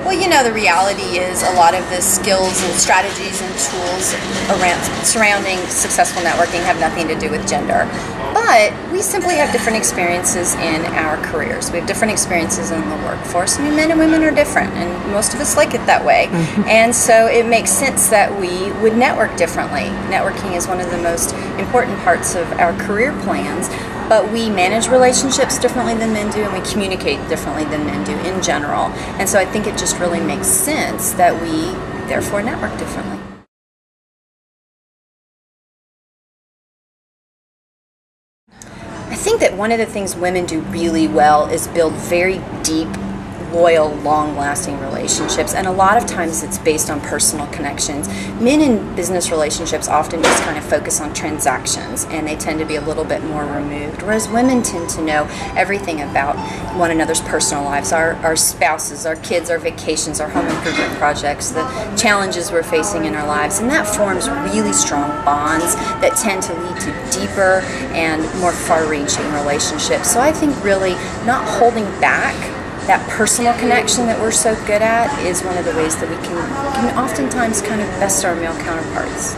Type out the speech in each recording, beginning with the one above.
Well, the reality is a lot of the skills and strategies and tools around surrounding successful networking have nothing to do with gender. But we simply have different experiences in our careers. We have different experiences in the workforce. I mean, men and women are different, and most of us like it that way. And so it makes sense that we would network differently. Networking is one of the most important parts of our career plans. But we manage relationships differently than men do, and we communicate differently than men do in general. And so I think it just really makes sense that we, therefore, network differently. I think that one of the things women do really well is build very deep, loyal, long-lasting relationships, and a lot of times it's based on personal connections. Men in business relationships often just kind of focus on transactions, and they tend to be a little bit more removed, whereas women tend to know everything about one another's personal lives, our spouses, our kids, our vacations, our home improvement projects, the challenges we're facing in our lives, and that forms really strong bonds that tend to lead to deeper and more far-reaching relationships. So I think really not holding back that personal connection that we're so good at is one of the ways that we can oftentimes kind of best our male counterparts.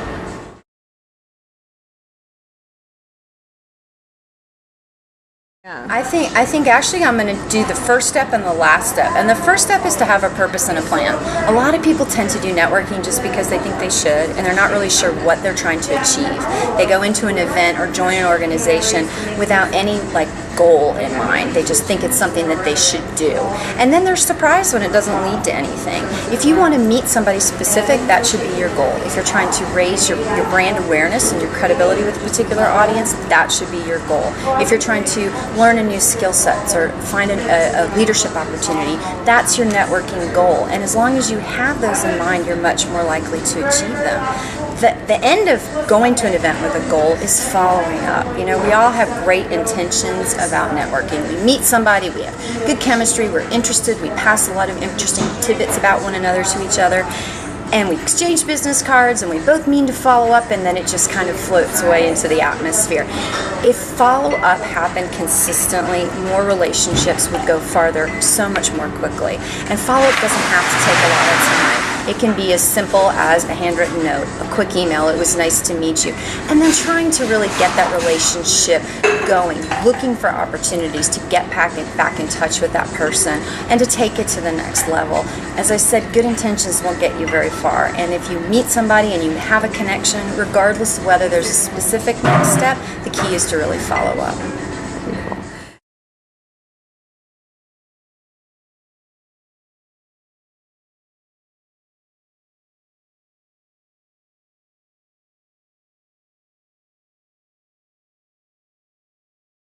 Yeah. I think actually I'm going to do the first step and the last step. And the first step is to have a purpose and a plan. A lot of people tend to do networking just because they think they should, and they're not really sure what they're trying to achieve. They go into an event or join an organization without any goal in mind. They just think it's something that they should do. And then they're surprised when it doesn't lead to anything. If you want to meet somebody specific, that should be your goal. If you're trying to raise your brand awareness and your credibility with a particular audience, that should be your goal. If you're trying to learn a new skill set or find a leadership opportunity, that's your networking goal. And as long as you have those in mind, you're much more likely to achieve them. The end of going to an event with a goal is following up. We all have great intentions about networking. We meet somebody, we have good chemistry, we're interested, we pass a lot of interesting tidbits about one another to each other, and we exchange business cards, and we both mean to follow up, and then it just kind of floats away into the atmosphere. If follow-up happened consistently, more relationships would go farther so much more quickly. And follow-up doesn't have to take a lot of time. It can be as simple as a handwritten note, a quick email, it was nice to meet you. And then trying to really get that relationship going, looking for opportunities to get back in touch with that person and to take it to the next level. As I said, good intentions won't get you very far. And if you meet somebody and you have a connection, regardless of whether there's a specific next step, the key is to really follow up.